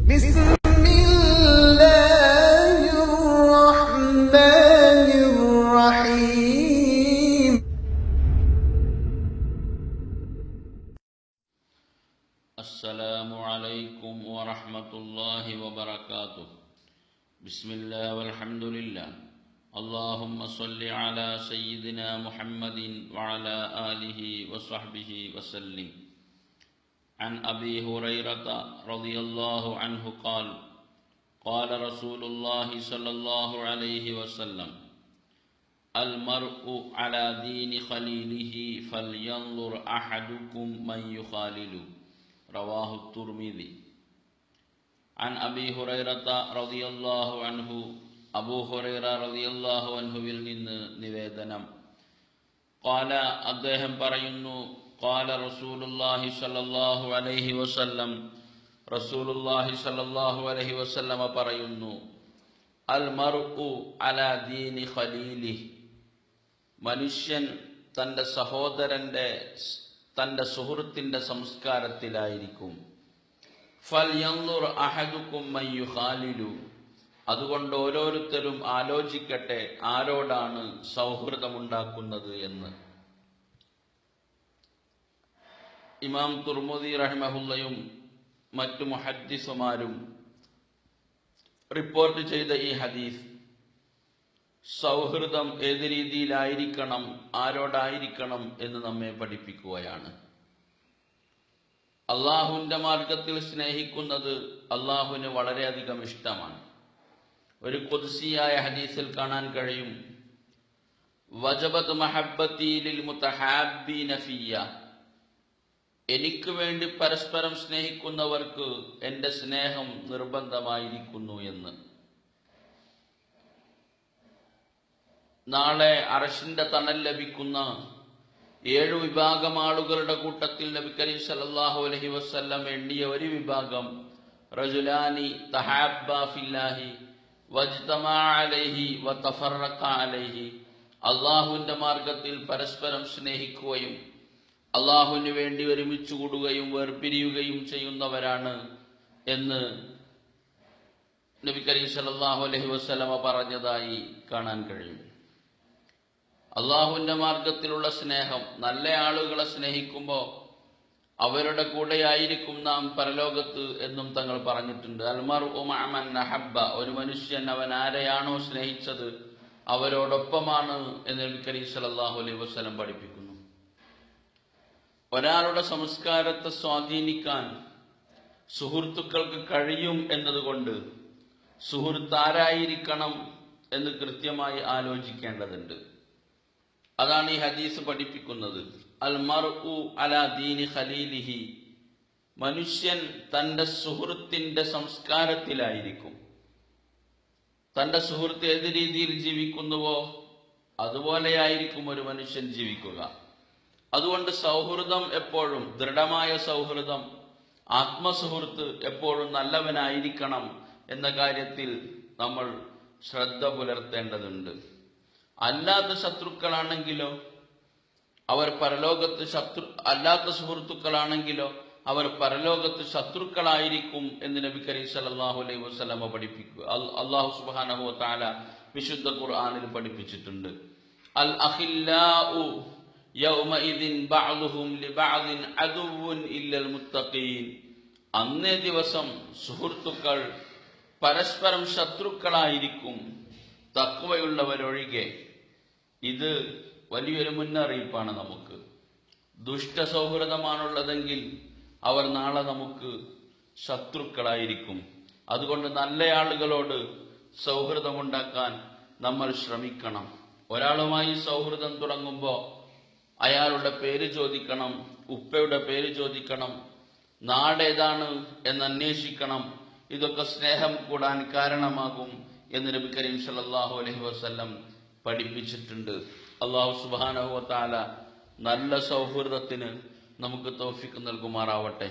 بسم الله الرحمن الرحيم. السلام عليكم ورحمة الله وبركاته. بسم الله والحمد لله. اللهم صل على سيدنا محمد وعلى آله وصحبه وسلم. عن أبي هريرة رضي الله عنه قال قال رسول الله صلى الله عليه وسلم: المرء على دين خليله فلينظر أحدكم من يخالل. رواه الترمذي. عن أبي هريرة رضي الله عنه أبو هريرة رضي الله عنه നിന്ന് നിവേദനം. قال അദ്ദേഹം പറയുന്നു: قال رسول الله صلى الله عليه وسلم റസൂലുള്ളാഹി സ്വല്ലല്ലാഹു അലൈഹി വസല്ലമ പറയുന്നു: അൽ മർഉ അലാ ദീനി ഖലീലിഹി, മനുഷ്യൻ തൻ്റെ സഹോദരൻ്റെ തൻ്റെ സുഹൃത്തിൻ്റെ സംസ്കാരത്തിലായിരിക്കും. ഫൽയൻദുർ അഹദുക്കും മൻ യുഖാലിലു, അതുകൊണ്ട് ഓരോരുത്തരും ആലോചിക്കട്ടെ ആരോടാണ് സൗഹൃദമുണ്ടാക്കുന്നത് എന്ന്. ഇമാം തുർമുദി റഹിമഹുല്ലയും മറ്റു മുഹദ്ദിസുമാരും റിപ്പോർട്ട് ചെയ്ത ഈ ഹദീസ് സൗഹൃദം ഏത് രീതിയിലായിരിക്കണം, ആരോടായിരിക്കണം എന്ന് നമ്മെ പഠിപ്പിക്കുകയാണ്. അള്ളാഹുവിന്റെ മാർഗത്തിൽ സ്നേഹിക്കുന്നത് അള്ളാഹുവിന് വളരെയധികം ഇഷ്ടമാണ്. ഒരു ഖുദ്സിയായ ഹദീസിൽ കാണാൻ കഴിയും: വജബത് മഹബ്ബതി ലിൽ മുതഹാബ്ബീന ഫിയ്യ, എനിക്ക് വേണ്ടി പരസ്പരം സ്നേഹിക്കുന്നവർക്ക് എന്റെ സ്നേഹം നിർബന്ധമായിരിക്കുന്നു എന്ന്. നാളെ അർശിന്റെ തണൽ ലഭിക്കുന്ന 7 വിഭാഗം ആളുകളുടെ കൂട്ടത്തിൽ നബി കരീം സല്ലല്ലാഹു അലൈഹി വസല്ലം എണ്ണിയ ഒരു വിഭാഗം: റജുലാനി തഹാബ്ബാ ഫില്ലാഹി വജ്തമാ അലൈഹി വതഫറഖ അലൈഹി, അള്ളാഹുവിന്റെ മാർഗത്തിൽ പരസ്പരം സ്നേഹിക്കുകയും അള്ളാഹുവിന് വേണ്ടി ഒരുമിച്ച് കൂടുകയും വേർപിരിയുകയും ചെയ്യുന്നവരാണ് എന്ന് നബി കരീം സല്ലല്ലാഹു അലൈഹി വസല്ലമ പറഞ്ഞതായി കാണാൻ കഴിയും. അള്ളാഹുവിന്റെ മാർഗത്തിലുള്ള സ്നേഹം, നല്ല ആളുകളെ സ്നേഹിക്കുമ്പോൾ അവരുടെ കൂടെയായിരിക്കും നാം പരലോകത്ത് എന്നും തങ്ങൾ പറഞ്ഞിട്ടുണ്ട്. അൽമർഉ മഅ മൻ അഹബ്ബ, ഒരു മനുഷ്യൻ അവൻ ആരെയാണോ സ്നേഹിച്ചത് അവരോടൊപ്പമാണ് എന്ന് നബി കരീം സല്ലല്ലാഹു അലൈഹി വസല്ലം പഠിപ്പിക്കുന്നു. ഒരാളുടെ സംസ്കാരത്തെ സ്വാധീനിക്കാൻ സുഹൃത്തുക്കൾക്ക് കഴിയും എന്നതുകൊണ്ട് സുഹൃത്ത് ആരായിരിക്കണം എന്ന് കൃത്യമായി ആലോചിക്കേണ്ടതുണ്ട്. അതാണ് ഈ ഹദീസ് പഠിപ്പിക്കുന്നത്. അൽ മർഉ അലാ ദീനി ഖലീലിഹി, മനുഷ്യൻ തന്റെ സുഹൃത്തിന്റെ സംസ്കാരത്തിലായിരിക്കും. തന്റെ സുഹൃത്ത് ഏത് രീതിയിൽ ജീവിക്കുന്നുവോ അതുപോലെയായിരിക്കും ഒരു മനുഷ്യൻ ജീവിക്കുക. അതുകൊണ്ട് സൗഹൃദം എപ്പോഴും, ദൃഢമായ സൗഹൃദം, ആത്മസുഹൃത്ത് എപ്പോഴും നല്ലവനായിരിക്കണം എന്ന കാര്യത്തിൽ നമ്മൾ ശ്രദ്ധ പുലർത്തേണ്ടതുണ്ട്. അല്ലാത്ത ശത്രുക്കളാണെങ്കിലോ അവർ പരലോകത്ത് അല്ലാത്ത സുഹൃത്തുക്കളാണെങ്കിലോ അവർ പരലോകത്ത് ശത്രുക്കളായിരിക്കും എന്ന് നബി കരീം സല്ലല്ലാഹു അലൈഹി വസല്ലമ പഠിപ്പിക്കുക. അല്ലാഹു സുബ്ഹാനഹു വ തആല വിശുദ്ധ ഖുർആനിൽ പഠിപ്പിച്ചിട്ടുണ്ട്: അൽ അഖില്ലാഉ യൗമഇദിൻ ബഅദുഹും ലിബഅദിൻ അദുവ്വുൻ ഇല്ലൽ മുത്തഖീൻ, അന്നേ ദിവസം സുഹൃത്തുക്കൾ പരസ്പരം ശത്രുക്കളായിരിക്കും തഖ്വയുള്ളവരൊഴികെ. ഇത് വലിയൊരു മുന്നറിയിപ്പാണ് നമുക്ക്. ദുഷ്ട സൗഹൃദമാണുള്ളതെങ്കിൽ അവർ നാളെ നമുക്ക് ശത്രുക്കളായിരിക്കും. അതുകൊണ്ട് നല്ല ആളുകളോട് സൗഹൃദമുണ്ടാക്കാൻ നമ്മൾ ശ്രമിക്കണം. ഒരാളുമായി സൗഹൃദം തുടങ്ങുമ്പോൾ അയാളുടെ പേര് ചോദിക്കണം, ഉപ്പയുടെ പേര് ചോദിക്കണം, നാടേതാണ് എന്ന് അന്വേഷിക്കണം. ഇതൊക്കെ സ്നേഹം കൂടാൻ കാരണമാകും എന്ന് നബി കരീം സല്ലല്ലാഹു അലൈഹി വസല്ലം പഠിപ്പിച്ചിട്ടുണ്ട്. അല്ലാഹു സുബ്ഹാനഹു വ തആല നല്ല സൗഹൃദത്തിന് നമുക്ക് തൗഫീഖ് നൽകുമാറാവട്ടെ.